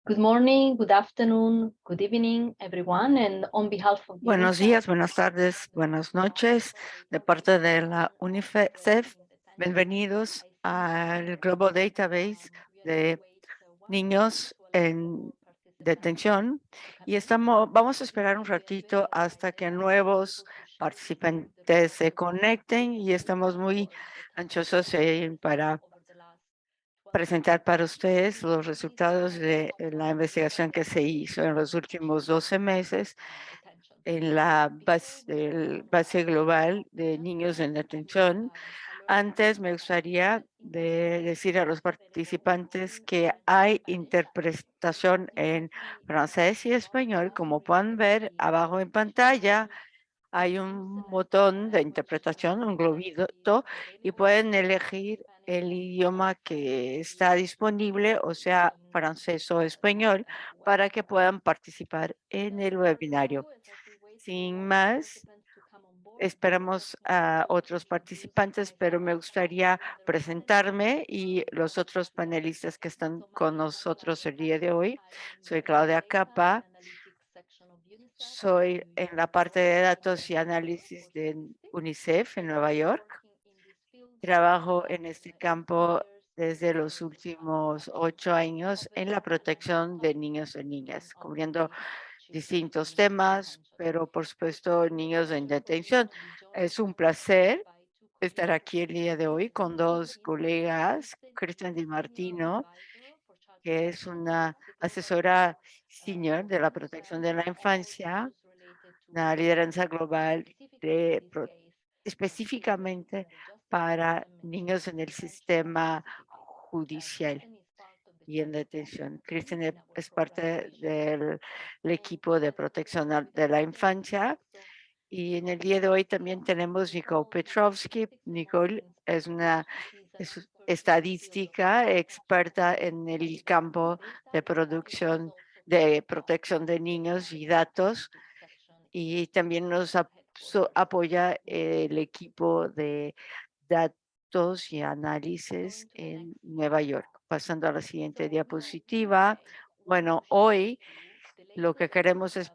Good morning, good afternoon, good evening, everyone. And on behalf of Buenos días, buenas tardes, buenas noches. De parte de la UNICEF, bienvenidos al Global Database de niños en detención. Y vamos a esperar un ratito hasta que nuevos participantes se conecten y estamos muy ansiosos para presentar para ustedes los resultados de la investigación que se hizo en los últimos 12 meses en la base global de niños en detención. Antes me gustaría decir a los participantes que hay interpretación en francés y español. Como pueden ver abajo en pantalla, hay un botón de interpretación, un globito, y pueden elegir el idioma que está disponible, o sea, francés o español, para que puedan participar en el webinario. Sin más, esperamos a otros participantes, pero me gustaría presentarme y los otros panelistas que están con nosotros el día de hoy. Soy Claudia Capa, soy en la parte de datos y análisis de UNICEF en Nueva York. Trabajo en este campo desde los últimos 8 años en la protección de niños y niñas, cubriendo distintos temas, pero por supuesto niños en detención. Es un placer estar aquí el día de hoy con dos colegas, Cristian Di Martino, que es una asesora senior de la protección de la infancia, una lideranza global específicamente para niños en el sistema judicial y en detención. Cristian es parte del equipo de protección de la infancia. Y en el día de hoy también tenemos Nicole Petrovsky. Nicole es una estadística experta en el campo de producción de protección de niños y datos, y también nos apoya el equipo de datos y análisis en Nueva York. Pasando a la siguiente diapositiva. Bueno, hoy lo que queremos es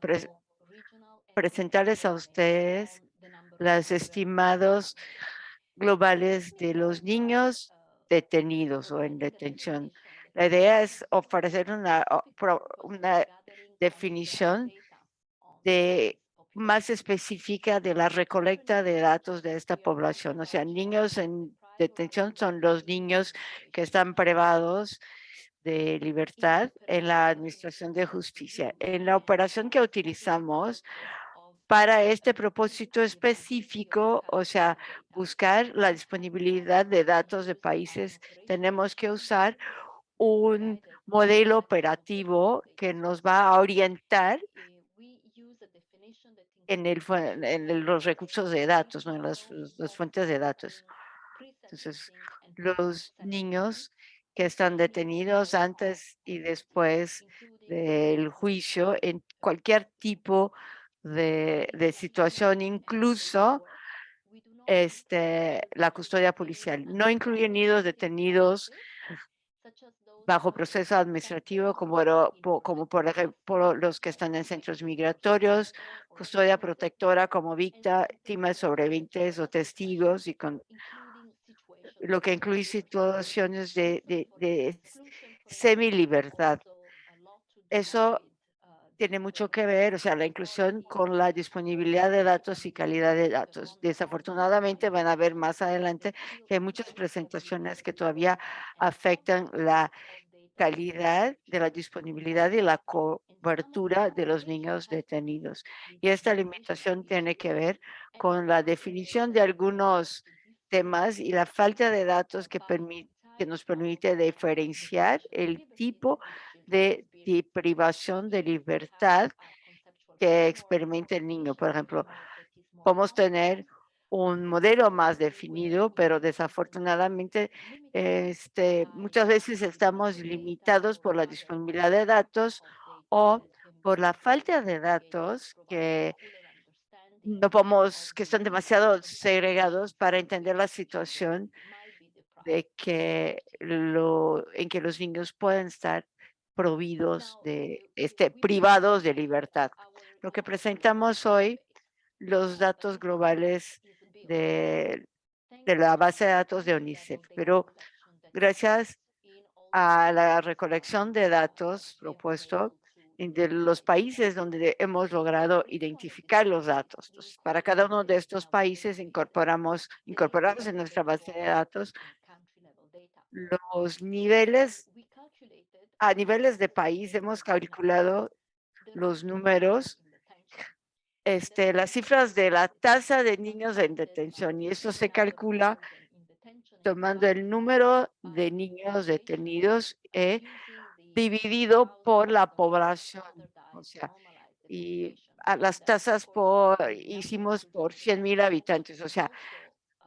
presentarles a ustedes los estimados globales de los niños detenidos o en detención. La idea es ofrecer una definición de más específica de la recolecta de datos de esta población. O sea, niños en detención son los niños que están privados de libertad en la administración de justicia. En la operación que utilizamos para este propósito específico, o sea, buscar la disponibilidad de datos de países, tenemos que usar un modelo operativo que nos va a orientar en los recursos de datos, ¿no? En las fuentes de datos. Entonces, los niños que están detenidos antes y después del juicio en cualquier tipo de situación, incluso la custodia policial. No incluye niños detenidos bajo proceso administrativo, como por ejemplo los que están en centros migratorios, custodia protectora como víctimas, sobrevivientes o testigos, y con lo que incluye situaciones de semilibertad. Eso tiene mucho que ver, o sea, la inclusión con la disponibilidad de datos y calidad de datos. Desafortunadamente van a ver más adelante que hay muchas presentaciones que todavía afectan la calidad de la disponibilidad y la cobertura de los niños detenidos. Y esta limitación tiene que ver con la definición de algunos temas y la falta de datos que nos permite diferenciar el tipo de privación de libertad que experimenta el niño. Por ejemplo, podemos tener un modelo más definido, pero desafortunadamente muchas veces estamos limitados por la disponibilidad de datos o por la falta de datos no podemos, que están demasiado segregados para entender la situación en que los niños pueden estar prohibidos privados de libertad. Lo que presentamos hoy, los datos globales de, de la base de datos de UNICEF, pero gracias a la recolección de datos propuesto de los países donde hemos logrado identificar los datos. Entonces, para cada uno de estos países incorporamos en nuestra base de datos los niveles, a niveles de país hemos calculado los números, las cifras de la tasa de niños en detención, y eso se calcula tomando el número de niños detenidos dividido por la población, o sea, y a las tasas hicimos por 100,000 habitantes, o sea,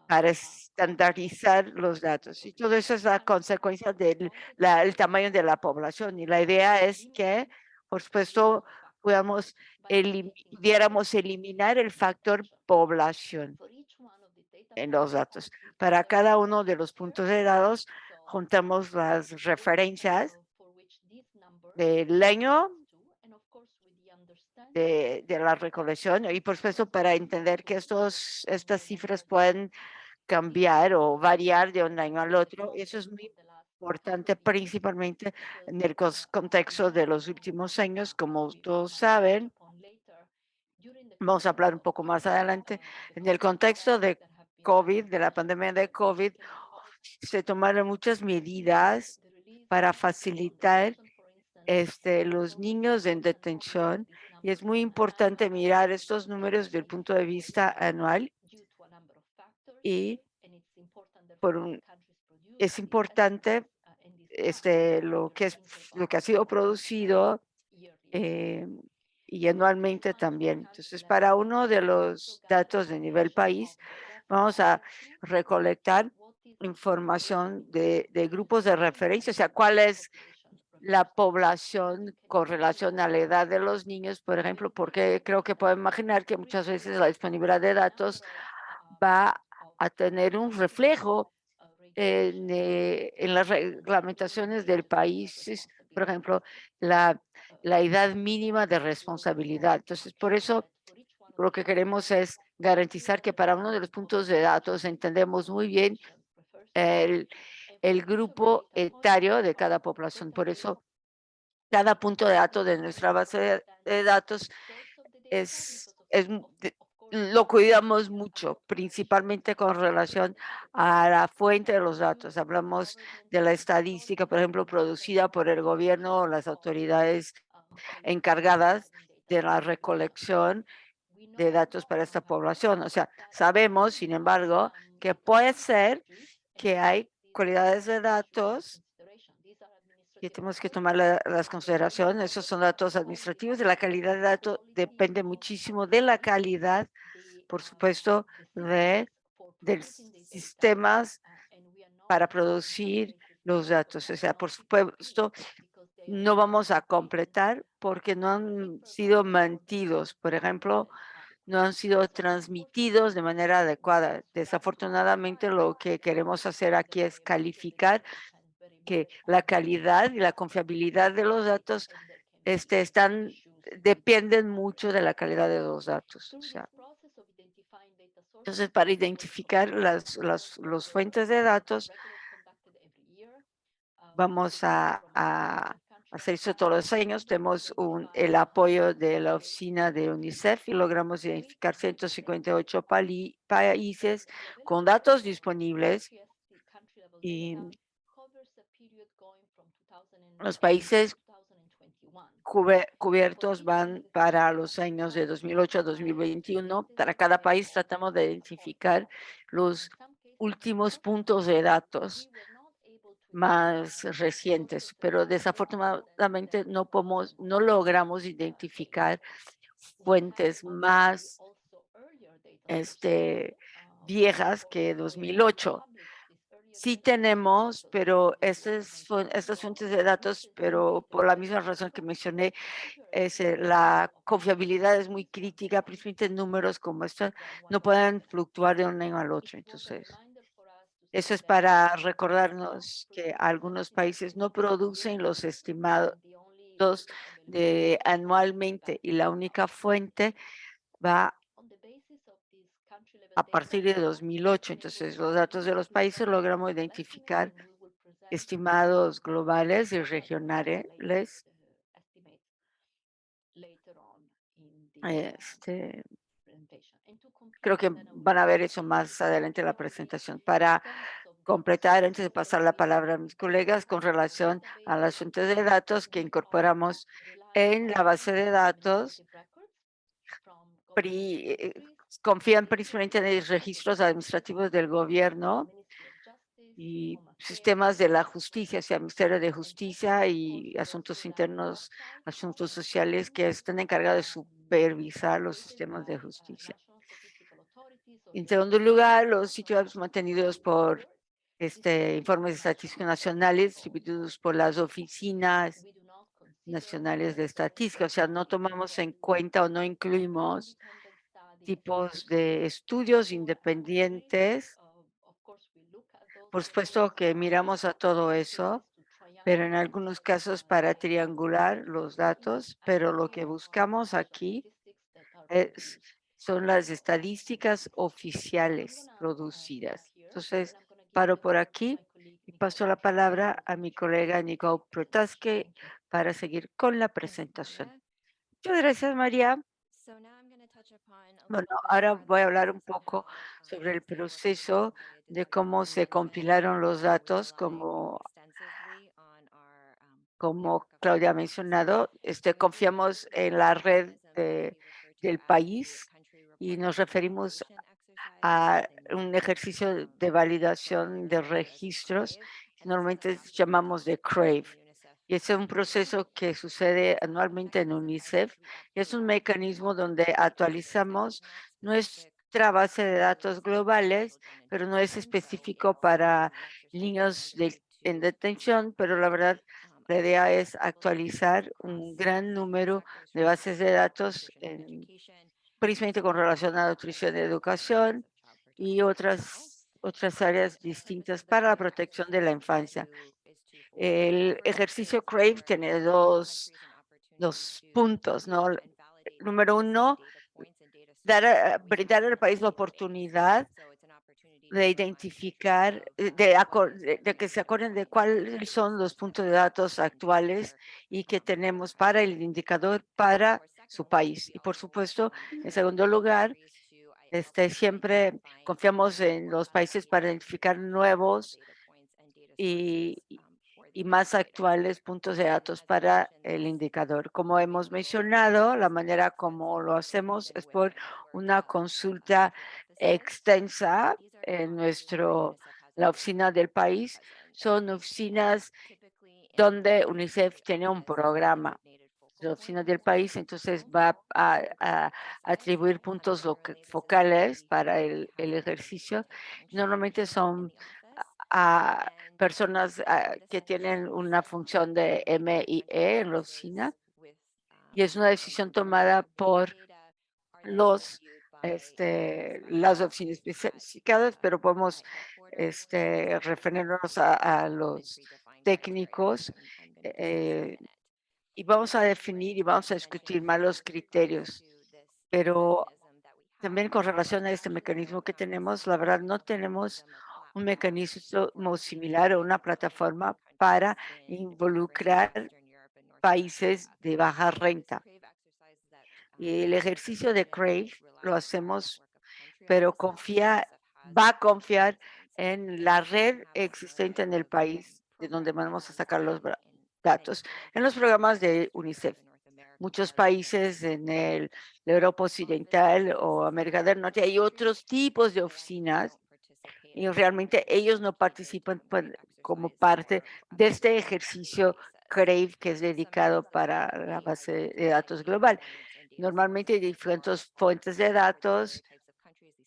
para estandarizar los datos. Y todo eso es la consecuencia del el tamaño de la población. Y la idea es que, por supuesto, pudiéramos eliminar el factor población en los datos. Para cada uno de los puntos de datos, juntamos las referencias del año de la recolección y, por supuesto, para entender que estas cifras pueden cambiar o variar de un año al otro. Eso es muy importante, principalmente en el contexto de los últimos años. Como todos saben, vamos a hablar un poco más adelante, en el contexto de COVID, de la pandemia de COVID, se tomaron muchas medidas para facilitar los niños en detención, y es muy importante mirar estos números desde el punto de vista anual, y es importante lo que ha sido producido eh, y anualmente también. Entonces, para uno de los datos de nivel país, vamos a recolectar información de grupos de referencia, o sea, cuál es la población con relación a la edad de los niños, por ejemplo, porque creo que puedo imaginar que muchas veces la disponibilidad de datos va a tener un reflejo en las reglamentaciones del país, por ejemplo, la, la edad mínima de responsabilidad. Entonces, por eso lo que queremos es garantizar que para uno de los puntos de datos entendemos muy bien el, el grupo etario de cada población. Por eso, cada punto de datos de nuestra base de datos lo cuidamos mucho, principalmente con relación a la fuente de los datos. Hablamos de la estadística, por ejemplo, producida por el gobierno o las autoridades encargadas de la recolección de datos para esta población. O sea, sabemos, sin embargo, que puede ser que hay cualidades de datos que tenemos que tomar las consideraciones. Esos son datos administrativos. De la calidad de datos depende muchísimo de la calidad, por supuesto, de sistemas para producir los datos. O sea, por supuesto, no vamos a completar porque no han sido mentidos. Por ejemplo, no han sido transmitidos de manera adecuada. Desafortunadamente, lo que queremos hacer aquí es calificar que la calidad y la confiabilidad de los datos dependen mucho de la calidad de los datos. O sea, entonces, para identificar los fuentes de datos, vamos a hacer eso todos los años. Tenemos el apoyo de la oficina de UNICEF y logramos identificar 158 países con datos disponibles, y los países cubiertos van para los años de 2008 a 2021. Para cada país tratamos de identificar los últimos puntos de datos más recientes, pero desafortunadamente no logramos identificar fuentes más viejas que 2008. Sí tenemos, pero estas fuentes de datos, pero por la misma razón que mencioné, la confiabilidad es muy crítica, principalmente en números como estos, no pueden fluctuar de un año al otro. Entonces, eso es para recordarnos que algunos países no producen los estimados, anualmente, y la única fuente va a partir de 2008. Entonces, los datos de los países logramos identificar estimados globales y regionales. Este, Creo que van a ver eso más adelante en la presentación. Para completar, antes de pasar la palabra a mis colegas, con relación a las fuentes de datos que incorporamos en la base de datos, confían principalmente en los registros administrativos del gobierno y sistemas de la justicia, o sea, Ministerio de Justicia y Asuntos Internos, Asuntos Sociales, que están encargados de supervisar los sistemas de justicia. En segundo lugar, los sitios mantenidos por informes estadísticos nacionales distribuidos por las oficinas nacionales de estadística. O sea, no tomamos en cuenta o no incluimos tipos de estudios independientes. Por supuesto que miramos a todo eso, pero en algunos casos para triangular los datos, pero lo que buscamos aquí son las estadísticas oficiales producidas. Entonces, paro por aquí y paso la palabra a mi colega Nicole Protaske para seguir con la presentación. Muchas gracias, María. Bueno, ahora voy a hablar un poco sobre el proceso de cómo se compilaron los datos, como Claudia ha mencionado. Confiamos en la red del país y nos referimos a un ejercicio de validación de registros que normalmente llamamos de CRAVE. Y es un proceso que sucede anualmente en UNICEF. Es un mecanismo donde actualizamos nuestra base de datos globales, pero no es específico para niños en detención, pero la verdad, la idea es actualizar un gran número de bases de datos precisamente con relación a nutrición y educación y otras áreas distintas para la protección de la infancia. El ejercicio CRAVE tiene dos puntos, ¿no? Número uno, brindar al país la oportunidad de identificar, de que se acuerden de cuáles son los puntos de datos actuales y que tenemos para el indicador para su país. Y por supuesto, en segundo lugar, siempre confiamos en los países para identificar nuevos y, y más actuales puntos de datos para el indicador. Como hemos mencionado, la manera como lo hacemos es por una consulta extensa en la oficina del país. Son oficinas donde UNICEF tiene un programa. La oficina del país entonces va a atribuir puntos focales para el ejercicio. Normalmente son a personas que tienen una función de MIE en la oficina y es una decisión tomada por las oficinas especializadas, pero podemos referirnos a los técnicos y vamos a definir y vamos a discutir más los criterios, pero también con relación a este mecanismo que tenemos, la verdad no tenemos un mecanismo similar o una plataforma para involucrar países de baja renta. Y el ejercicio de CRAVE lo hacemos, pero va a confiar en la red existente en el país de donde vamos a sacar los datos, en los programas de UNICEF. Muchos países la Europa Occidental o América del Norte hay otros tipos de oficinas y realmente ellos no participan como parte de este ejercicio CRAVE que es dedicado para la base de datos global. Normalmente hay diferentes fuentes de datos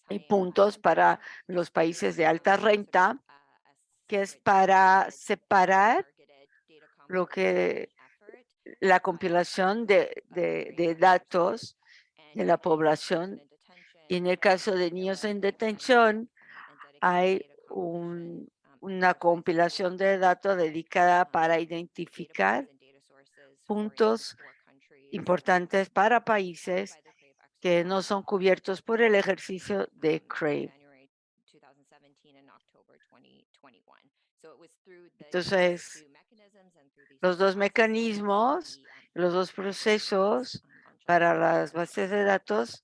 y puntos para los países de alta renta, que es para separar lo que la compilación de datos de la población. Y en el caso de niños en detención, hay una compilación de datos dedicada para identificar puntos importantes para países que no son cubiertos por el ejercicio de CRAVE. Entonces, los dos mecanismos, los dos procesos para las bases de datos.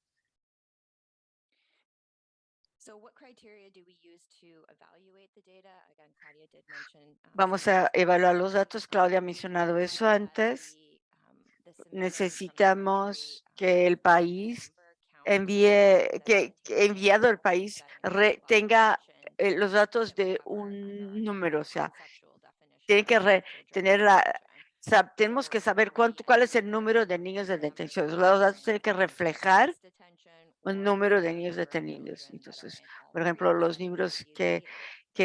Vamos a evaluar los datos. Claudia ha mencionado eso antes. Necesitamos que el país que enviado el país tenga los datos de un número, o sea, tiene que tener tenemos que saber cuál es el número de niños de detención. Los datos tienen que reflejar un número de niños detenidos. Entonces, por ejemplo, los libros que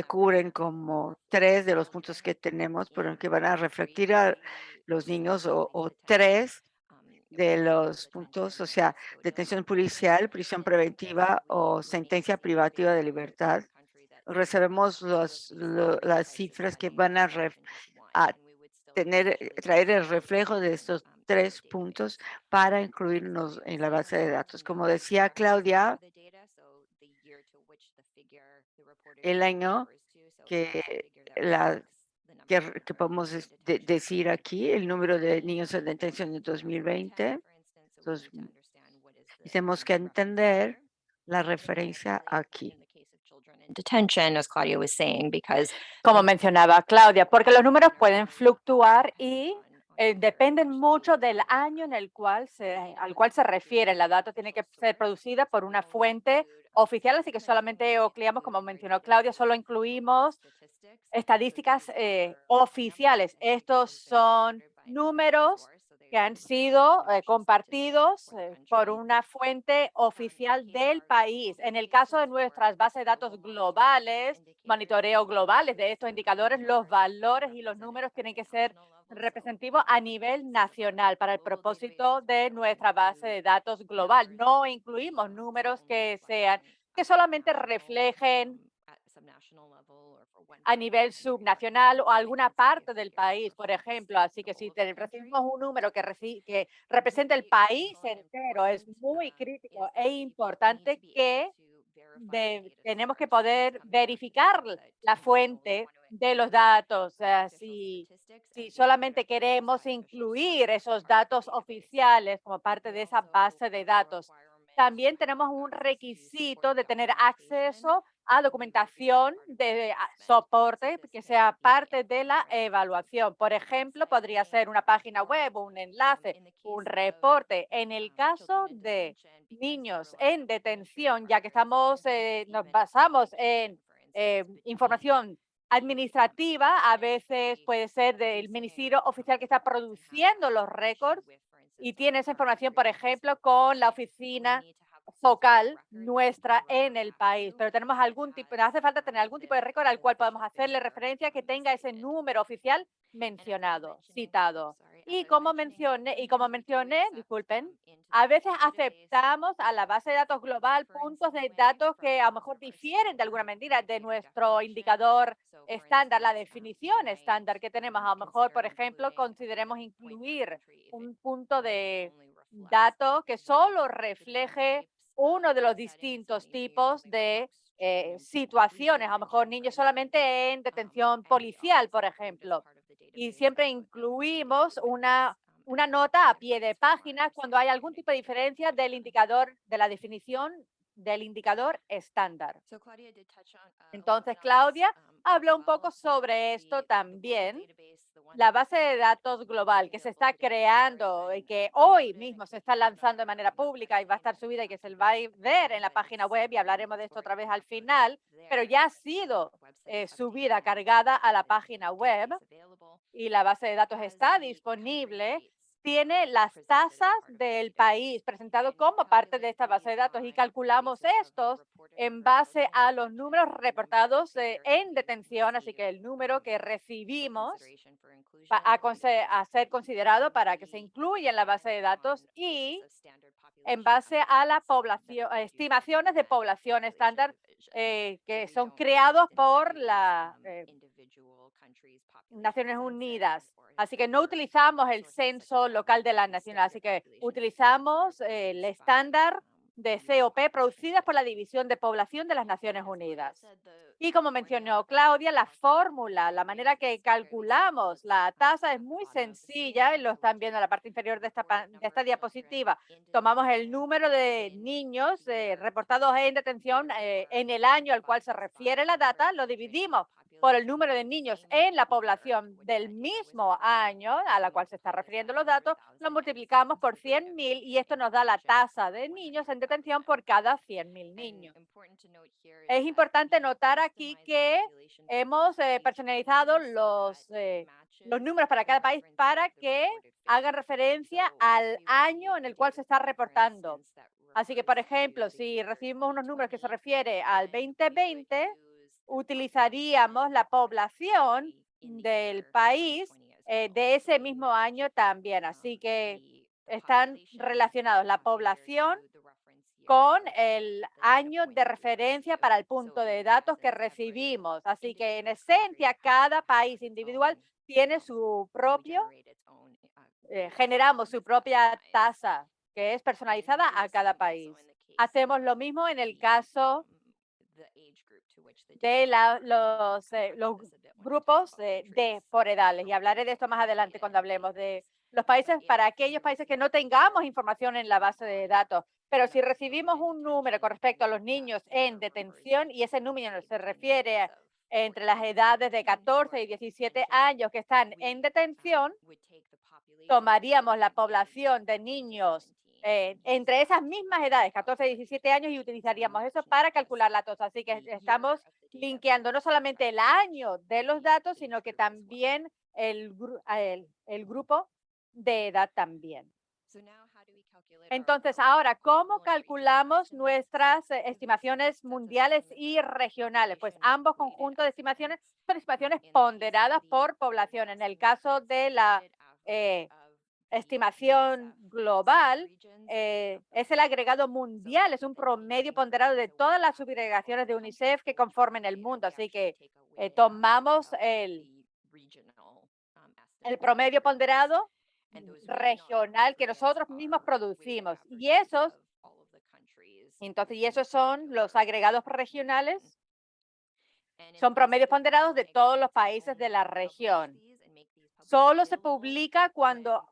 cubren como 3 de los puntos que tenemos, pero que van a reflejar a los niños o 3 de los puntos, o sea, detención policial, prisión preventiva o sentencia privativa de libertad. Recibimos las cifras que van a traer el reflejo de estos 3 puntos para incluirnos en la base de datos. Como decía Claudia, el año que que podemos decir aquí, el número de niños en detención en 2020. Entonces, tenemos que entender la referencia aquí. Detention, as Claudia was saying, because Como mencionaba Claudia, porque los números pueden fluctuar y dependen mucho del año en el al cual se refiere. La data tiene que ser producida por una fuente oficial, así que solamente ocleamos, como mencionó Claudia, solo incluimos estadísticas oficiales. Estos son números que han sido compartidos por una fuente oficial del país. En el caso de nuestras bases de datos globales, monitoreo globales de estos indicadores, los valores y los números tienen que ser representativos a nivel nacional para el propósito de nuestra base de datos global. No incluimos números que solamente reflejen a nivel subnacional o alguna parte del país, por ejemplo. Así que si recibimos un número que representa el país entero, es muy crítico e importante que tenemos que poder verificar la fuente de los datos. Si solamente queremos incluir esos datos oficiales como parte de esa base de datos, también tenemos un requisito de tener acceso a documentación de soporte que sea parte de la evaluación. Por ejemplo, podría ser una página web, un enlace, un reporte. En el caso de niños en detención, ya que nos basamos en información administrativa, a veces puede ser del ministerio oficial que está produciendo los récords y tiene esa información, por ejemplo, con la oficina focal nuestra en el país, pero hace falta tener algún tipo de récord al cual podamos hacerle referencia que tenga ese número oficial mencionado, citado. Y como mencioné, disculpen, a veces aceptamos a la base de datos global puntos de datos que a lo mejor difieren de alguna medida de nuestro indicador estándar, la definición estándar que tenemos. A lo mejor, por ejemplo, consideremos incluir un punto de dato que solo refleje uno de los distintos tipos de situaciones, a lo mejor niños solamente en detención policial, por ejemplo. Y siempre incluimos una nota a pie de página cuando hay algún tipo de diferencia del indicador, de la definición del indicador estándar. Entonces, Claudia habló un poco sobre esto también. La base de datos global que se está creando y que hoy mismo se está lanzando de manera pública y va a estar subida y que se va a ver en la página web, y hablaremos de esto otra vez al final, pero ya ha sido subida, cargada a la página web y la base de datos está disponible. Tiene las tasas del país presentado como parte de esta base de datos y calculamos estos en base a los números reportados en detención, así que el número que recibimos a ser considerado para que se incluya en la base de datos y en base a la población, estimaciones de población estándar que son creados por Naciones Unidas. Así que no utilizamos el censo local de las naciones, así que utilizamos el estándar de COP producidas por la División de Población de las Naciones Unidas. Y como mencionó Claudia, la fórmula, la manera que calculamos la tasa es muy sencilla, y lo están viendo en la parte inferior de esta diapositiva. Tomamos el número de niños reportados en detención en el año al cual se refiere la data, lo dividimos por el número de niños en la población del mismo año a la cual se está refiriendo los datos, lo multiplicamos por 100,000 y esto nos da la tasa de niños en detención por cada 100,000 niños. Es importante notar aquí que hemos personalizado los números para cada país para que hagan referencia al año en el cual se está reportando. Así que, por ejemplo, si recibimos unos números que se refiere al 2020, utilizaríamos la población del país de ese mismo año también. Así que están relacionados la población con el año de referencia para el punto de datos que recibimos. Así que en esencia, cada país individual tiene su propio, generamos su propia tasa que es personalizada a cada país. Hacemos lo mismo en el caso de los grupos de por edades, y hablaré de esto más adelante cuando hablemos de los países, para aquellos países que no tengamos información en la base de datos. Pero si recibimos un número con respecto a los niños en detención y ese número se refiere entre las edades de 14 y 17 años que están en detención, tomaríamos la población de niños entre esas mismas edades, 14 y 17 años, y utilizaríamos eso para calcular la tasa. Así que estamos linkeando no solamente el año de los datos, sino que también el grupo de edad también. Entonces, ahora, ¿cómo calculamos nuestras estimaciones mundiales y regionales? Pues ambos conjuntos de estimaciones son estimaciones ponderadas por población. En el caso de la estimación global, es el agregado mundial, es un promedio ponderado de todas las subagregaciones de UNICEF que conforman el mundo. Así que tomamos el promedio ponderado regional que nosotros mismos producimos. Y esos son los agregados regionales, son promedios ponderados de todos los países de la región. Solo se publica cuando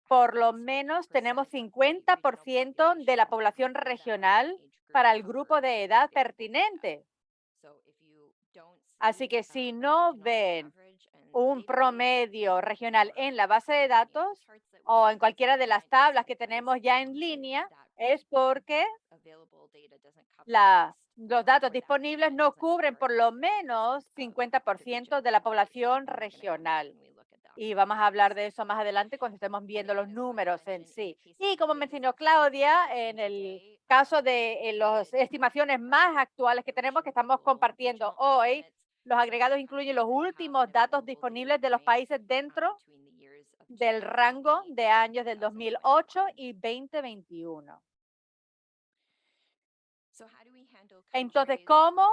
por lo menos tenemos 50% de la población regional para el grupo de edad pertinente. Así que si no ven un promedio regional en la base de datos o en cualquiera de las tablas que tenemos ya en línea, es porque los datos disponibles no cubren por lo menos 50% de la población regional. Y vamos a hablar de eso más adelante cuando estemos viendo los números en sí. Y como mencionó Claudia, en el caso de las estimaciones más actuales que tenemos, que estamos compartiendo hoy, los agregados incluyen los últimos datos disponibles de los países dentro del rango de años del 2008 y 2021. Entonces, ¿cómo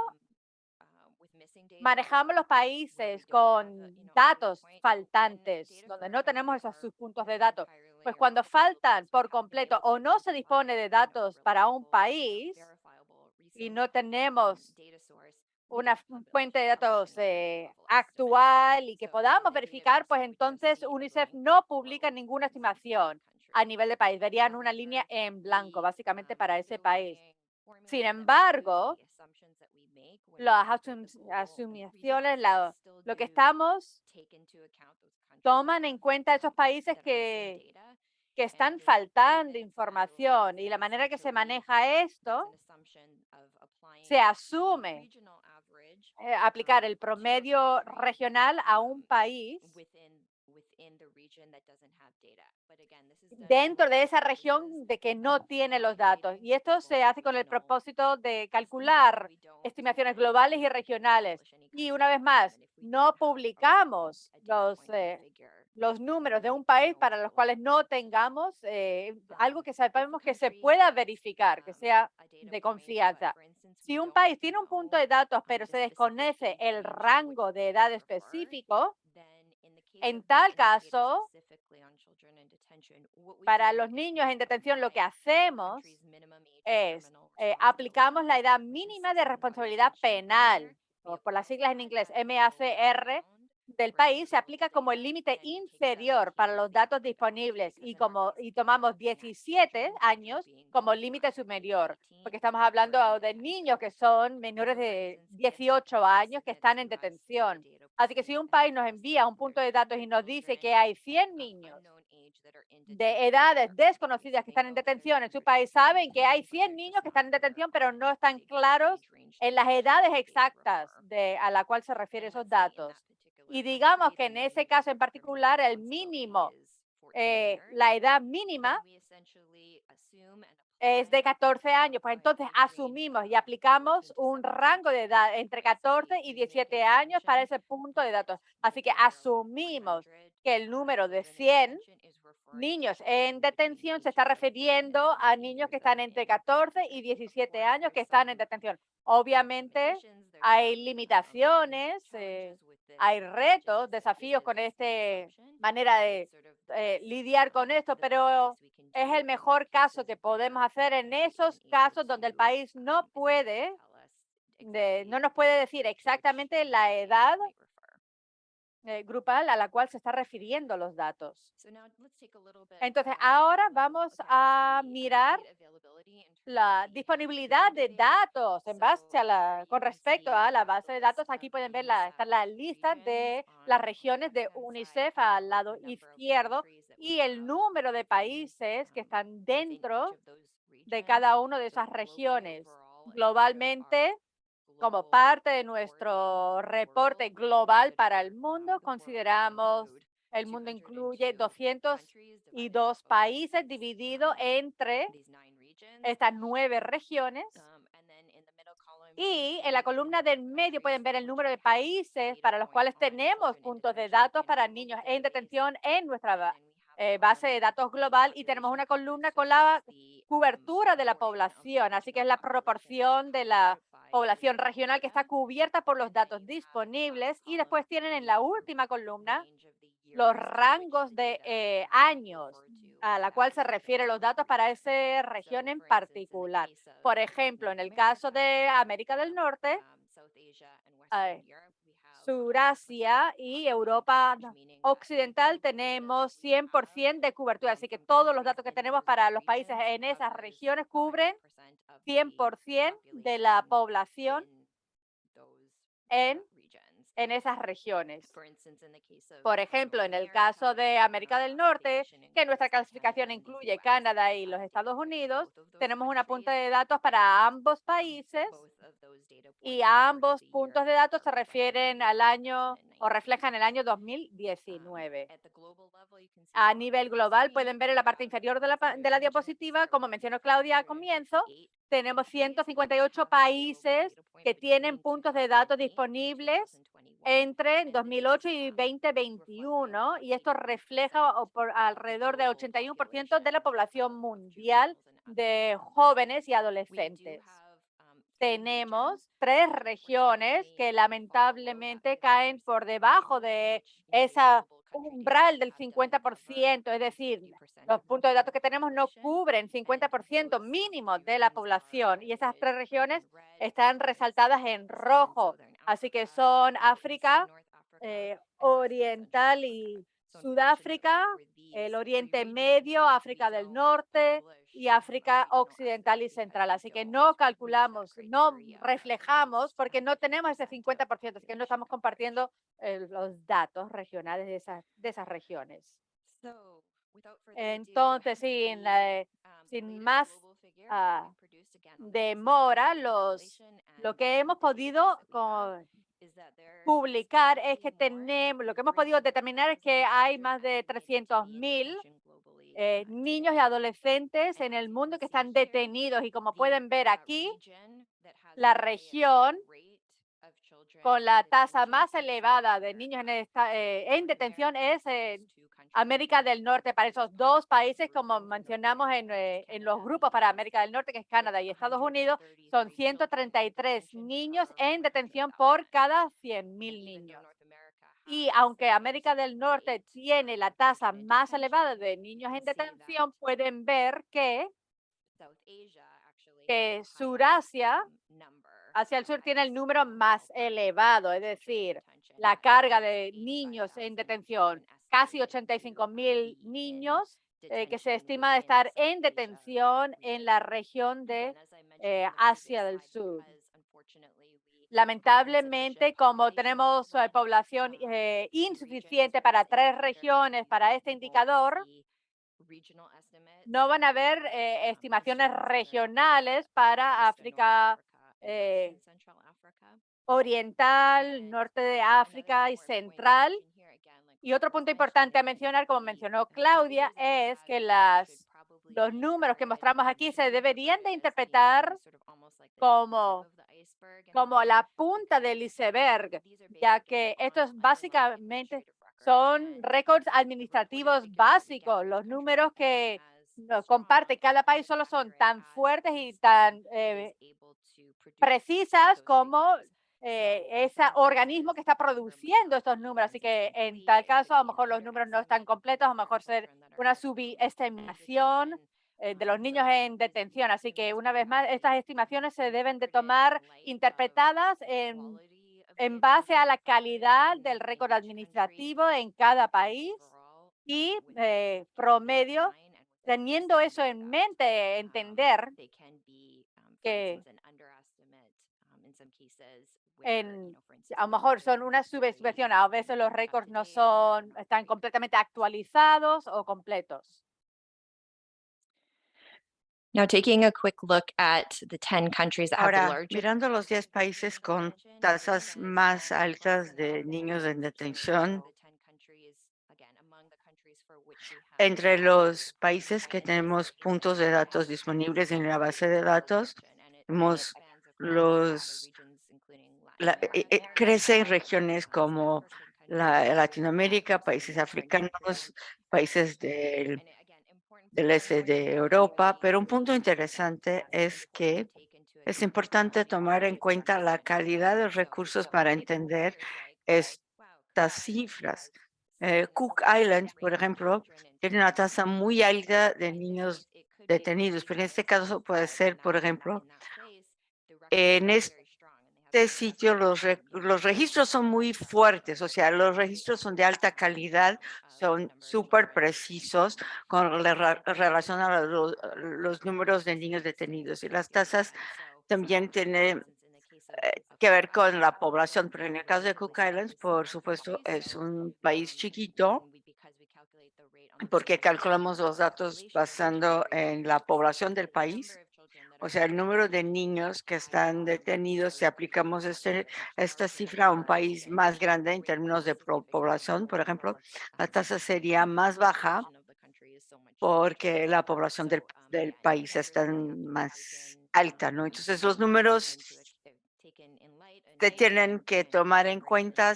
manejamos los países con datos faltantes, donde no tenemos esos subpuntos de datos? Pues cuando faltan por completo o no se dispone de datos para un país y no tenemos una fuente de datos actual y que podamos verificar, pues entonces UNICEF no publica ninguna estimación a nivel de país. Verían una línea en blanco, básicamente para ese país. Sin embargo, las asumiciones, lo que estamos, toman en cuenta esos países que están faltando información, y la manera que se maneja esto, se asume aplicar el promedio regional a un país dentro de esa región de que no tiene los datos. Y esto se hace con el propósito de calcular estimaciones globales y regionales. Y una vez más, no publicamos los números de un país para los cuales no tengamos algo que sabemos que se pueda verificar, que sea de confianza. Si un país tiene un punto de datos, pero se desconoce el rango de edad específico, en tal caso, para los niños en detención, lo que hacemos es aplicamos la edad mínima de responsabilidad penal, o por las siglas en inglés MACR, del país, se aplica como el límite inferior para los datos disponibles y tomamos 17 años como límite superior, porque estamos hablando de niños que son menores de 18 años que están en detención. Así que si un país nos envía un punto de datos y nos dice que hay 100 niños de edades desconocidas que están en detención en su país, saben que hay 100 niños que están en detención, pero no están claros en las edades exactas a la cual se refieren esos datos. Y digamos que en ese caso en particular, el mínimo, la edad mínima es de 14 años, pues entonces asumimos y aplicamos un rango de edad entre 14 y 17 años para ese punto de datos. Así que asumimos que el número de 100 niños en detención se está refiriendo a niños que están entre 14 y 17 años que están en detención. Obviamente hay limitaciones, hay retos, desafíos con esta manera de lidiar con esto, pero es el mejor caso que podemos hacer en esos casos donde el país no nos puede decir exactamente la edad grupal a la cual se está refiriendo los datos. Entonces, ahora vamos a mirar la disponibilidad de datos en base con respecto a la base de datos. Aquí pueden ver está la lista de las regiones de UNICEF al lado izquierdo y el número de países que están dentro de cada una de esas regiones. Globalmente, como parte de nuestro reporte global para el mundo, consideramos el mundo incluye 202 países divididos entre estas 9 regiones. Y en la columna del medio pueden ver el número de países para los cuales tenemos puntos de datos para niños en detención en nuestra base de datos global. Y tenemos una columna con la cobertura de la población, así que es la proporción de la población regional que está cubierta por los datos disponibles. Y después tienen en la última columna los rangos de años a la cual se refieren los datos para esa región en particular. Por ejemplo, en el caso de América del Norte, Surasia y Europa Occidental tenemos 100% de cobertura. Así que todos los datos que tenemos para los países en esas regiones cubren 100% de la población en esas regiones. Por ejemplo, en el caso de América del Norte, que nuestra clasificación incluye Canadá y los Estados Unidos, tenemos una punta de datos para ambos países y ambos puntos de datos se refieren al año o reflejan el año 2019. A nivel global, pueden ver en la parte inferior de la diapositiva, como mencionó Claudia al comienzo, tenemos 158 países que tienen puntos de datos disponibles entre 2008 y 2021, y esto refleja por alrededor del 81% de la población mundial de jóvenes y adolescentes. Tenemos 3 regiones que lamentablemente caen por debajo de esa umbral del 50%, es decir, los puntos de datos que tenemos no cubren 50% mínimo de la población y esas 3 regiones están resaltadas en rojo. Así que son África Oriental y Sudáfrica, el Oriente Medio, África del Norte y África Occidental y Central. Así que no calculamos, no reflejamos porque no tenemos ese 50%, así que no estamos compartiendo los datos regionales de esas regiones. Entonces, sin más demora, lo que hemos podido publicar es que lo que hemos podido determinar es que hay más de 300,000 niños y adolescentes en el mundo que están detenidos y como pueden ver aquí, la región con la tasa más elevada de niños en detención es América del Norte, para esos dos países, como mencionamos en los grupos para América del Norte, que es Canadá y Estados Unidos, son 133 niños en detención por cada 100,000 niños. Y aunque América del Norte tiene la tasa más elevada de niños en detención, pueden ver que Surasia, hacia el sur, tiene el número más elevado, es decir, la carga de niños en detención, casi 85,000 niños que se estima de estar en detención en la región de Asia del Sur. Lamentablemente, como tenemos población insuficiente para 3 regiones para este indicador, no van a haber estimaciones regionales para África Oriental, Norte de África y Central. Y otro punto importante a mencionar, como mencionó Claudia, es que los números que mostramos aquí se deberían de interpretar como la punta del iceberg, ya que estos básicamente son récords administrativos básicos. Los números que nos comparte cada país solo son tan fuertes y tan precisas como ese organismo que está produciendo estos números. Así que en tal caso, a lo mejor los números no están completos, a lo mejor ser una subestimación de los niños en detención. Así que una vez más, estas estimaciones se deben de tomar interpretadas en base a la calidad del récord administrativo en cada país y promedio. Teniendo eso en mente, entender que a lo mejor son una subestimación, a veces los récords no están completamente actualizados o completos. Now, taking a quick look at the 10 countries that have the Ahora, largest mirando los 10 países con tasas más altas de niños en detención, entre los países que tenemos puntos de datos disponibles en la base de datos, tenemos crece en regiones como Latinoamérica, países africanos, países del este de Europa, pero un punto interesante es que es importante tomar en cuenta la calidad de los recursos para entender estas cifras. Cook Islands, por ejemplo, tiene una tasa muy alta de niños detenidos, pero en este caso puede ser, por ejemplo, en este sitio los registros son muy fuertes, o sea, los registros son de alta calidad, son súper precisos con relación a los números de niños detenidos y las tasas también tienen que ver con la población, pero en el caso de Cook Islands, por supuesto, es un país chiquito porque calculamos los datos basando en la población del país. O sea, el número de niños que están detenidos, si aplicamos esta cifra a un país más grande en términos de población, por ejemplo, la tasa sería más baja porque la población del país está más alta, ¿no? Entonces, los números se tienen que tomar en cuenta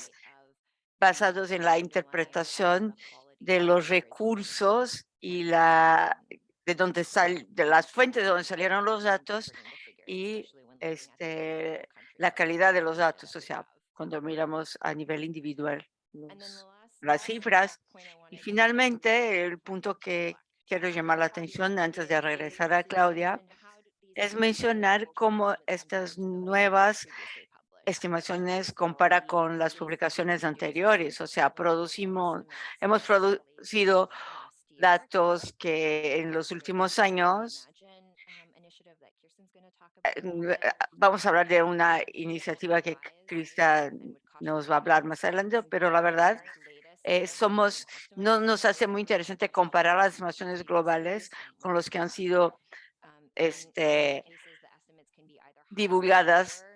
basados en la interpretación de los recursos y de las fuentes de donde salieron los datos y la calidad de los datos, o sea, cuando miramos a nivel individual las cifras. Y finalmente, el punto que quiero llamar la atención antes de regresar a Claudia es mencionar cómo estas nuevas estimaciones compara con las publicaciones anteriores, o sea, hemos producido datos que en los últimos años, vamos a hablar de una iniciativa que Krista nos va a hablar más adelante, pero la verdad, no nos hace muy interesante comparar las estimaciones globales con los que han sido divulgadas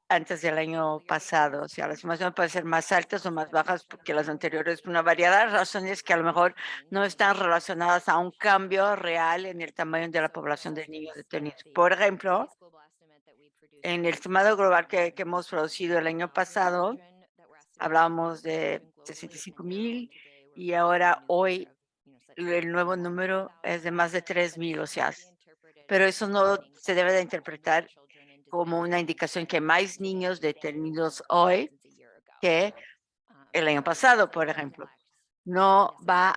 antes del año pasado. O sea, las estimaciones pueden ser más altas o más bajas que las anteriores. Una variedad de razones que a lo mejor no están relacionadas a un cambio real en el tamaño de la población de niños detenidos. Por ejemplo, en el estimado global que hemos producido el año pasado, hablábamos de 65,000 y ahora hoy el nuevo número es de más de 3,000, o sea, pero eso no se debe de interpretar como una indicación que más niños detenidos hoy que el año pasado, por ejemplo. No va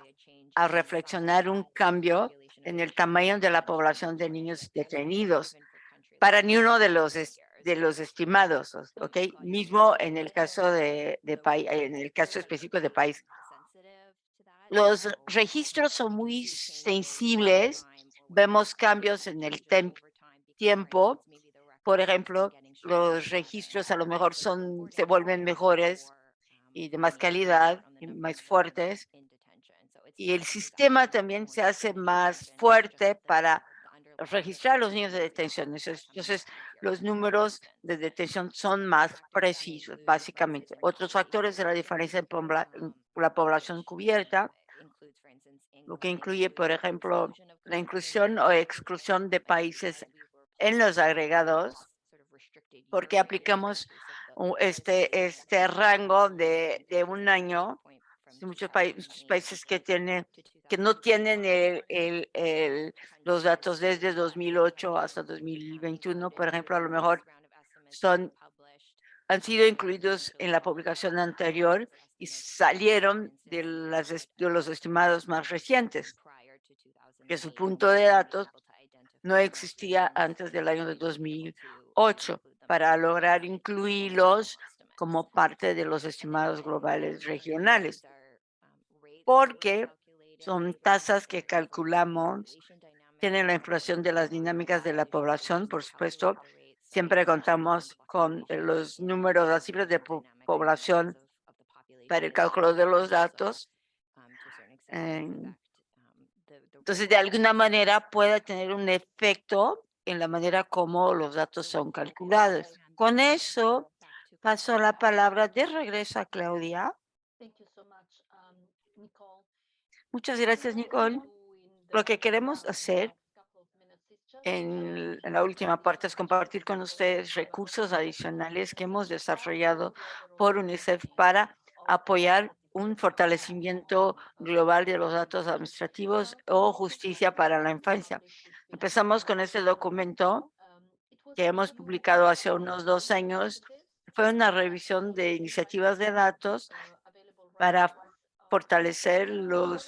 a reflexionar un cambio en el tamaño de la población de niños detenidos para ni uno de los estimados, ¿ok? Mismo en el caso en el caso específico de país. Los registros son muy sensibles. Vemos cambios en el tiempo. Por ejemplo, los registros a lo mejor se vuelven mejores y de más calidad y más fuertes. Y el sistema también se hace más fuerte para registrar a los niños de detención. Entonces, los números de detención son más precisos, básicamente. Otros factores de la diferencia en la población cubierta, lo que incluye, por ejemplo, la inclusión o exclusión de países en los agregados, porque aplicamos este rango de un año. Muchos países que no tienen los datos desde 2008 hasta 2021, por ejemplo, a lo mejor han sido incluidos en la publicación anterior y salieron de los estimados más recientes, que su punto de datos no existía antes del año de 2008 para lograr incluirlos como parte de los estimados globales regionales, porque son tasas que calculamos, tienen la inflación de las dinámicas de la población, por supuesto. Siempre contamos con los números, las cifras de población para el cálculo de los datos. Entonces, de alguna manera puede tener un efecto en la manera como los datos son calculados. Con eso, paso la palabra de regreso a Claudia. Muchas gracias, Nicole. Lo que queremos hacer en la última parte es compartir con ustedes recursos adicionales que hemos desarrollado por UNICEF para apoyar un fortalecimiento global de los datos administrativos o justicia para la infancia. Empezamos con este documento que hemos publicado hace unos 2 años. Fue una revisión de iniciativas de datos para fortalecer los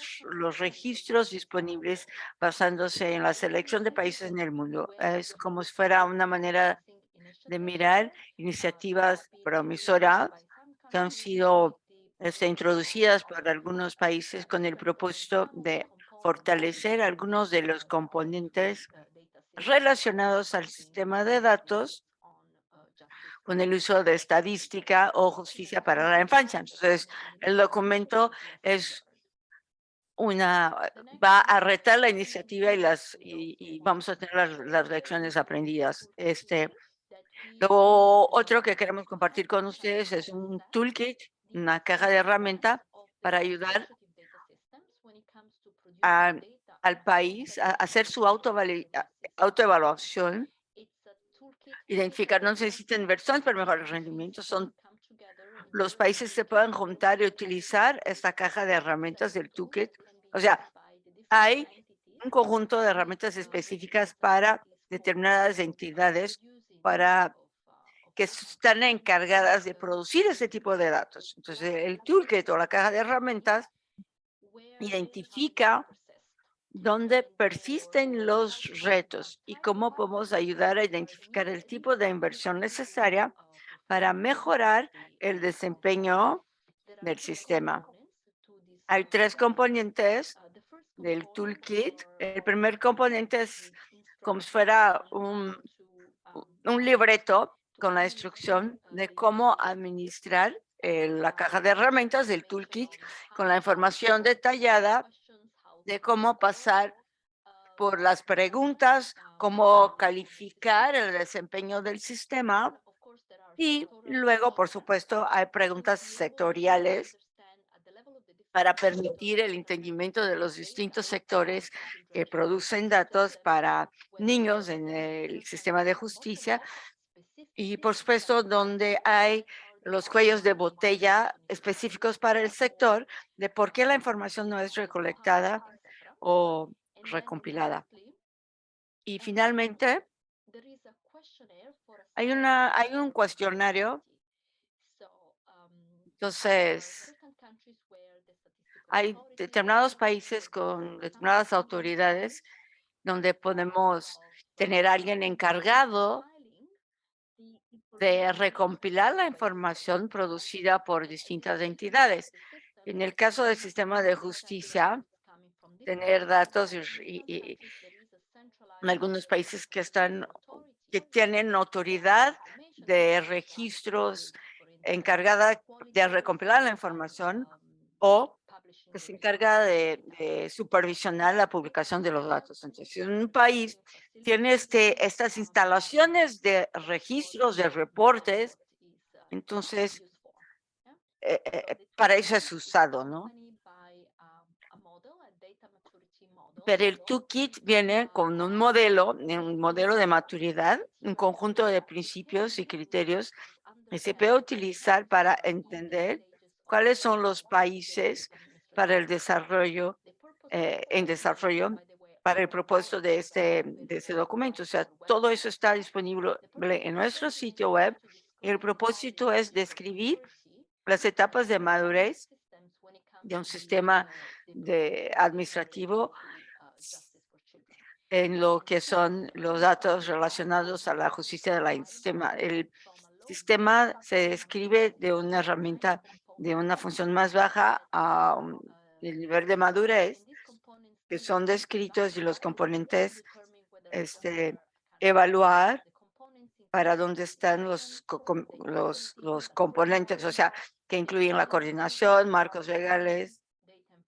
registros disponibles basándose en la selección de países en el mundo. Es como si fuera una manera de mirar iniciativas promisoras que han sido introducidas por algunos países con el propósito de fortalecer algunos de los componentes relacionados al sistema de datos con el uso de estadística o justicia para la infancia. Entonces, el documento va a retar la iniciativa y vamos a tener las lecciones aprendidas. Lo otro que queremos compartir con ustedes es un toolkit, una caja de herramienta para ayudar al país a hacer su autoevaluación, identificar, no se necesitan inversiones para mejores rendimientos, los países se pueden juntar y utilizar esta caja de herramientas del toolkit. O sea, hay un conjunto de herramientas específicas para determinadas entidades que están encargadas de producir ese tipo de datos. Entonces, el toolkit o la caja de herramientas identifica dónde persisten los retos y cómo podemos ayudar a identificar el tipo de inversión necesaria para mejorar el desempeño del sistema. Hay 3 componentes del toolkit. El primer componente es como si fuera un libreto con la instrucción de cómo administrar la caja de herramientas del toolkit con la información detallada de cómo pasar por las preguntas, cómo calificar el desempeño del sistema y luego, por supuesto, hay preguntas sectoriales para permitir el entendimiento de los distintos sectores que producen datos para niños en el sistema de justicia y, por supuesto, donde hay los cuellos de botella específicos para el sector de por qué la información no es recolectada o recompilada. Y finalmente, hay un cuestionario. Entonces, hay determinados países con determinadas autoridades donde podemos tener a alguien encargado de recompilar la información producida por distintas entidades. En el caso del sistema de justicia, tener datos y en algunos países que tienen autoridad de registros encargada de recompilar la información o que se encarga de supervisionar la publicación de los datos. Entonces, si un país tiene estas instalaciones de registros, de reportes, entonces para eso es usado, ¿no? Pero el toolkit viene con un modelo de maturidad, un conjunto de principios y criterios que se puede utilizar para entender cuáles son los países para el desarrollo, para el propósito de este documento. O sea, todo eso está disponible en nuestro sitio web. El propósito es describir las etapas de madurez de un sistema administrativo en lo que son los datos relacionados a la justicia de la sistema. El sistema se describe de una herramienta de una función más baja a el nivel de madurez, que son descritos y los componentes evaluar para dónde están los componentes, o sea, que incluyen la coordinación, marcos legales,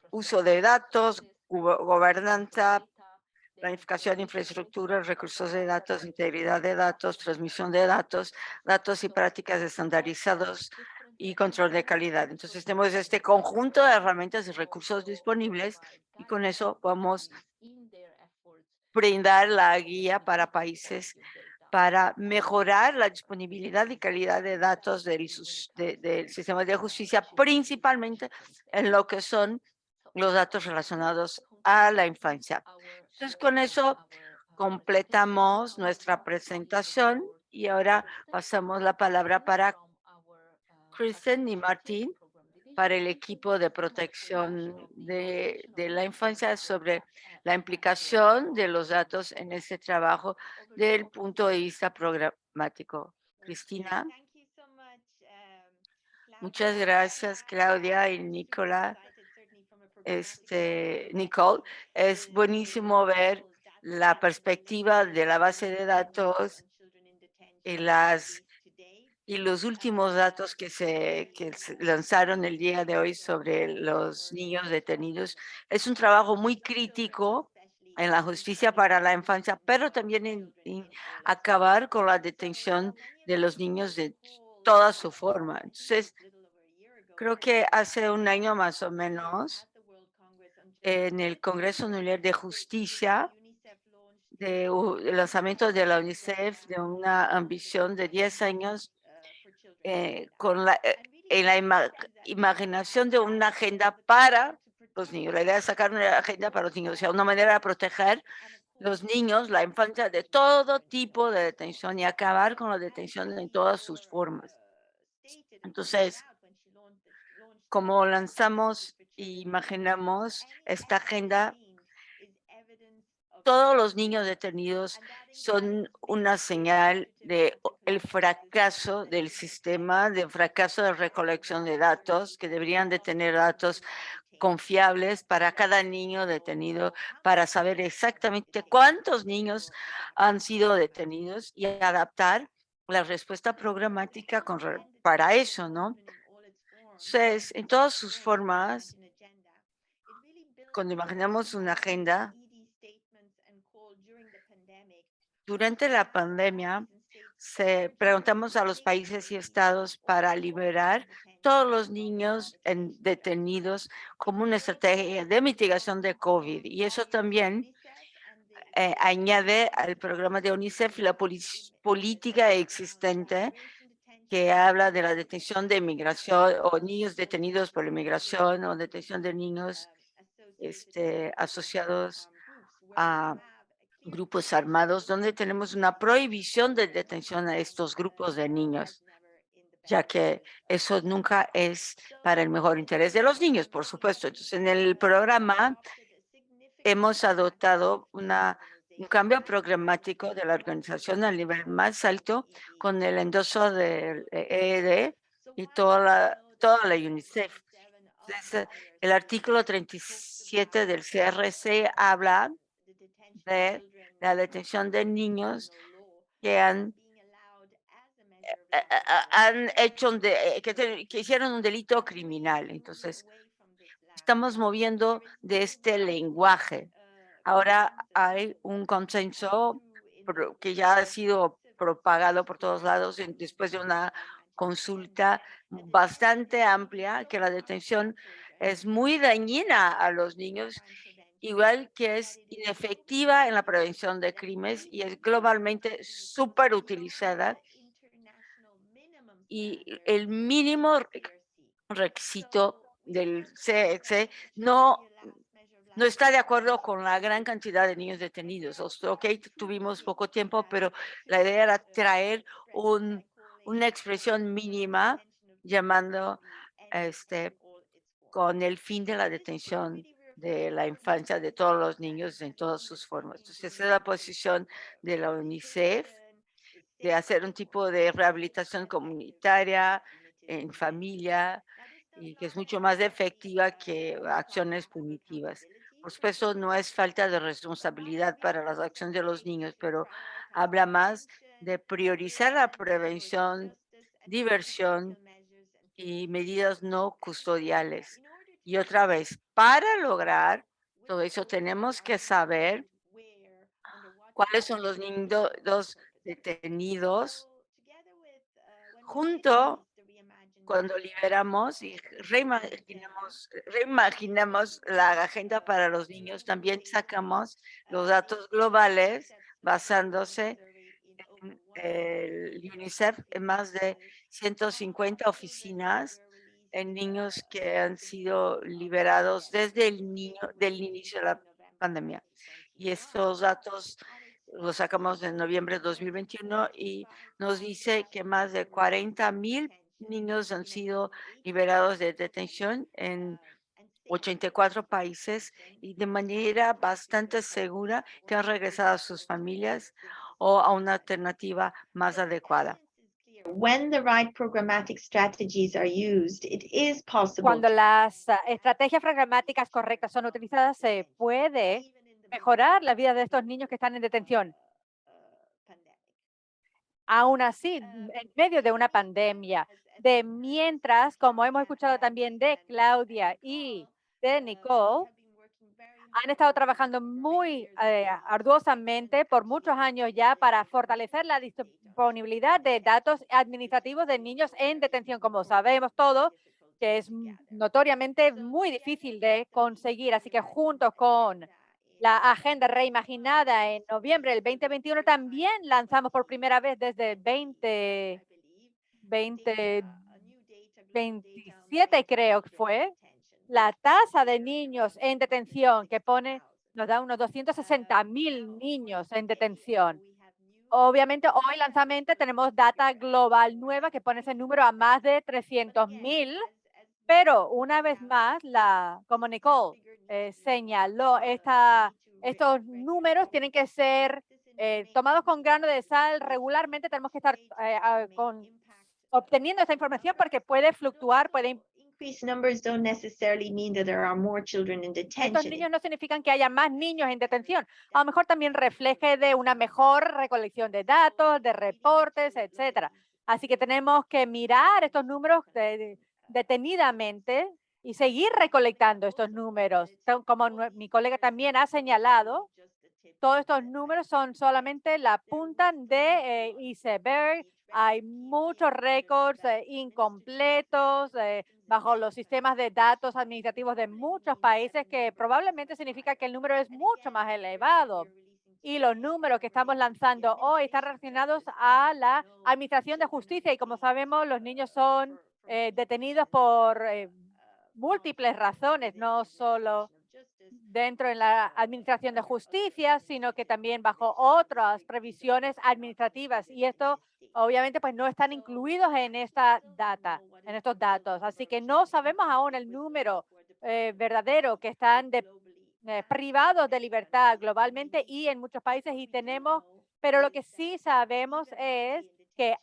uso de datos, gobernanza, planificación, infraestructura, recursos de datos, integridad de datos, transmisión de datos, datos y prácticas estandarizados y control de calidad. Entonces tenemos este conjunto de herramientas y recursos disponibles y con eso vamos a brindar la guía para países para mejorar la disponibilidad y calidad de datos del sistema de justicia, principalmente en lo que son los datos relacionados a la infancia. Entonces, con eso completamos nuestra presentación y ahora pasamos la palabra para Kristen y Martín para el equipo de protección de la infancia sobre la implicación de los datos en este trabajo del punto de vista programático. Cristina. Muchas gracias, Claudia y Nicole. Nicole, es buenísimo ver la perspectiva de la base de datos y los últimos datos que se lanzaron el día de hoy sobre los niños detenidos. Es un trabajo muy crítico en la justicia para la infancia, pero también en acabar con la detención de los niños de toda su forma. Entonces, creo que hace un año más o menos, en el Congreso Mundial de Justicia, el lanzamiento de la UNICEF de una ambición de 10 años en la imaginación de una agenda para los niños. La idea es sacar una agenda para los niños, o sea, una manera de proteger los niños, la infancia de todo tipo de detención y acabar con la detención en todas sus formas. Entonces, como lanzamos e imaginamos esta agenda, todos los niños detenidos son una señal de el fracaso del sistema, de fracaso de recolección de datos, que deberían de tener datos confiables para cada niño detenido, para saber exactamente cuántos niños han sido detenidos y adaptar la respuesta programática para eso, ¿no? Entonces, en todas sus formas, cuando imaginamos una agenda, durante la pandemia, preguntamos a los países y estados para liberar todos los niños detenidos como una estrategia de mitigación de COVID. Y eso también añade al programa de UNICEF la política existente que habla de la detención de inmigración o niños detenidos por la inmigración o detención de niños asociados a grupos armados, donde tenemos una prohibición de detención a estos grupos de niños, ya que eso nunca es para el mejor interés de los niños, por supuesto. Entonces, en el programa hemos adoptado un cambio programático de la organización al nivel más alto con el endoso del EED y toda la UNICEF. Entonces, el artículo 37 del CRC habla de la detención de niños que han hecho que hicieron un delito criminal. Entonces, estamos moviendo de este lenguaje. Ahora hay un consenso que ya ha sido propagado por todos lados después de una consulta bastante amplia, que la detención es muy dañina a los niños, igual que es inefectiva en la prevención de crímenes y es globalmente súper utilizada. Y el mínimo requisito del CX no está de acuerdo con la gran cantidad de niños detenidos. Ok, tuvimos poco tiempo, pero la idea era traer una expresión mínima llamando con el fin de la detención de la infancia de todos los niños en todas sus formas. Entonces, esa es la posición de la UNICEF, de hacer un tipo de rehabilitación comunitaria en familia y que es mucho más efectiva que acciones punitivas. Por supuesto, no es falta de responsabilidad para las acciones de los niños, pero habla más de priorizar la prevención, diversión y medidas no custodiales. Y otra vez, para lograr todo eso, tenemos que saber cuáles son los niños detenidos junto cuando liberamos y reimaginamos la agenda para los niños. También sacamos los datos globales basándose en el UNICEF en más de 150 oficinas en niños que han sido liberados desde del inicio de la pandemia. Y estos datos los sacamos en noviembre de 2021 y nos dice que más de 40,000 niños han sido liberados de detención en 84 países y de manera bastante segura que han regresado a sus familias o a una alternativa más adecuada. When the right programmatic strategies are used, it is possible. Cuando las estrategias programáticas correctas son utilizadas, se puede mejorar la vida de estos niños que están en detención. Aún así, en medio de una pandemia, de mientras, como hemos escuchado también de Claudia y de Nicole, han estado trabajando muy arduosamente por muchos años ya para fortalecer la disponibilidad de datos administrativos de niños en detención, como sabemos todos, que es notoriamente muy difícil de conseguir. Así que junto con la agenda reimaginada en noviembre del 2021, también lanzamos por primera vez desde el 2027, creo que fue, la tasa de niños en detención que nos da unos 260,000 niños en detención. Obviamente, hoy lanzamiento tenemos data global nueva que pone ese número a más de 300,000, pero una vez más, como Nicole señaló, estos números tienen que ser tomados con grano de sal. Regularmente tenemos que estar obteniendo esta información porque puede fluctuar, Increased numbers don't necessarily mean that there are more children in estos detention. niños no significan que haya más niños en detención. A lo mejor también refleje de una mejor recolección de datos, de reportes, etcétera. Así que tenemos que mirar estos números detenidamente y seguir recolectando estos números. Como mi colega también ha señalado, todos estos números son solamente la punta de iceberg. Hay muchos récords incompletos bajo los sistemas de datos administrativos de muchos países que probablemente significa que el número es mucho más elevado. Y los números que estamos lanzando hoy están relacionados a la administración de justicia. Y como sabemos, los niños son detenidos por múltiples razones, no solo dentro de la administración de justicia, sino que también bajo otras previsiones administrativas. Y esto obviamente pues no están incluidos en esta data, en estos datos. Así que no sabemos aún el número verdadero que están privados de libertad globalmente y en muchos países pero lo que sí sabemos es que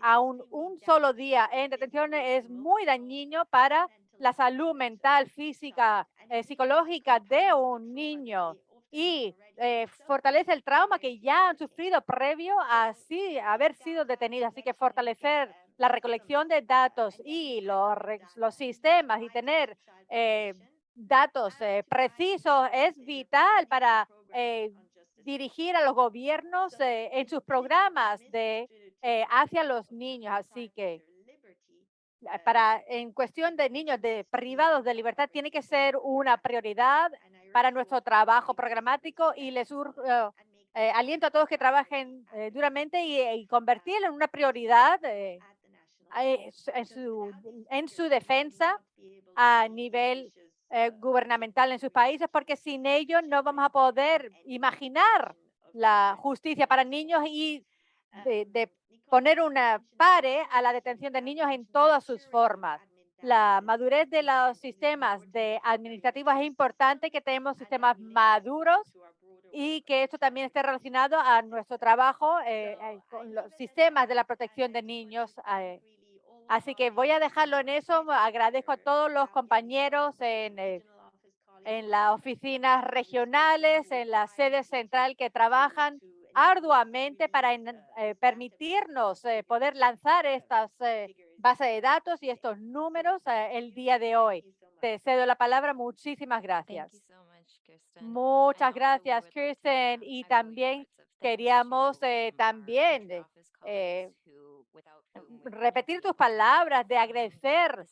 aún un solo día en detención es muy dañino para la salud mental, física, psicológica de un niño y fortalece el trauma que ya han sufrido previo a haber sido detenidos. Así que fortalecer la recolección de datos y los sistemas y tener datos precisos es vital para dirigir a los gobiernos en sus programas hacia los niños. Así que en cuestión de niños privados de libertad tiene que ser una prioridad para nuestro trabajo programático y aliento a todos que trabajen duramente y convertirlo en una prioridad en su defensa a nivel gubernamental en sus países, porque sin ello no vamos a poder imaginar la justicia para niños y de poner una pare a la detención de niños en todas sus formas. La madurez de los sistemas administrativos es importante, que tenemos sistemas maduros y que esto también esté relacionado a nuestro trabajo con los sistemas de la protección de niños. Así que voy a dejarlo en eso. Agradezco a todos los compañeros en las oficinas regionales, en la sede central que trabajan arduamente para permitirnos poder lanzar estas bases de datos y estos números el día de hoy. Te cedo la palabra. Muchísimas gracias. Muchas gracias, Kirsten. Y también queríamos repetir tus palabras de agradecer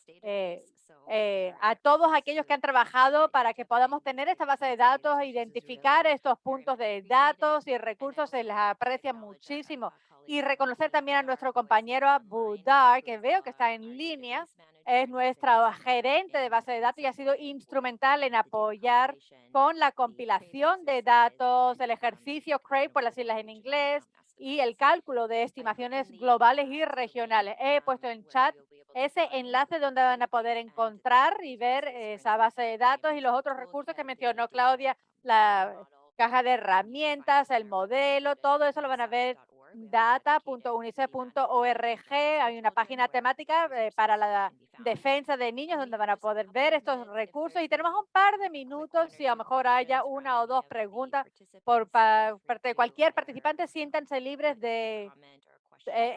a todos aquellos que han trabajado para que podamos tener esta base de datos, identificar estos puntos de datos y recursos. Se les aprecia muchísimo. Y reconocer también a nuestro compañero Budar, que veo que está en línea. Es nuestra gerente de base de datos y ha sido instrumental en apoyar con la compilación de datos, el ejercicio CRAVE por las siglas en inglés y el cálculo de estimaciones globales y regionales. He puesto en chat ese enlace donde van a poder encontrar y ver esa base de datos y los otros recursos que mencionó Claudia, la caja de herramientas, el modelo, todo eso lo van a ver data.unicef.org. Hay una página temática para la defensa de niños donde van a poder ver estos recursos y tenemos un par de minutos. Si a lo mejor haya una o dos preguntas por parte de cualquier participante, siéntanse libres de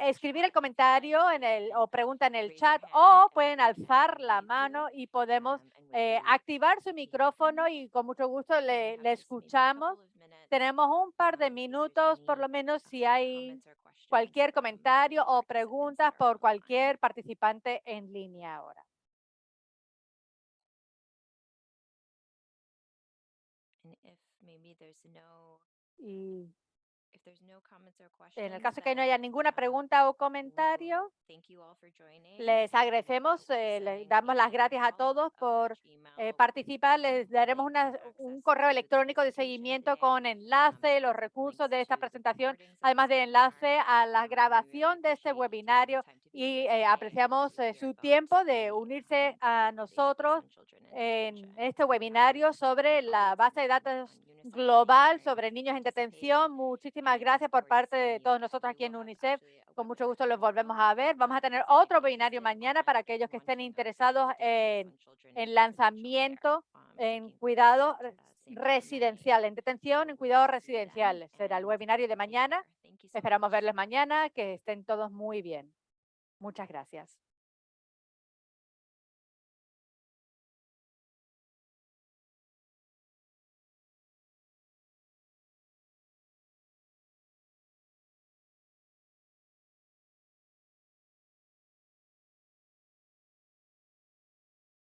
escribir el comentario o pregunta en el chat, o pueden alzar la mano y podemos activar su micrófono y con mucho gusto le escuchamos. Tenemos un par de minutos, por lo menos, si hay cualquier comentario o preguntas por cualquier participante en línea ahora. Y en el caso que no haya ninguna pregunta o comentario, les agradecemos, les damos las gracias a todos por participar. Les daremos un correo electrónico de seguimiento con enlace, los recursos de esta presentación, además de enlace a la grabación de este webinario y apreciamos su tiempo de unirse a nosotros en este webinario sobre la base de datos global sobre niños en detención. Muchísimas gracias por parte de todos nosotros aquí en UNICEF. Con mucho gusto los volvemos a ver. Vamos a tener otro webinario mañana para aquellos que estén interesados en lanzamiento, en cuidado residencial, en detención, en cuidado residencial. Será el webinario de mañana. Esperamos verles mañana. Que estén todos muy bien. Muchas gracias.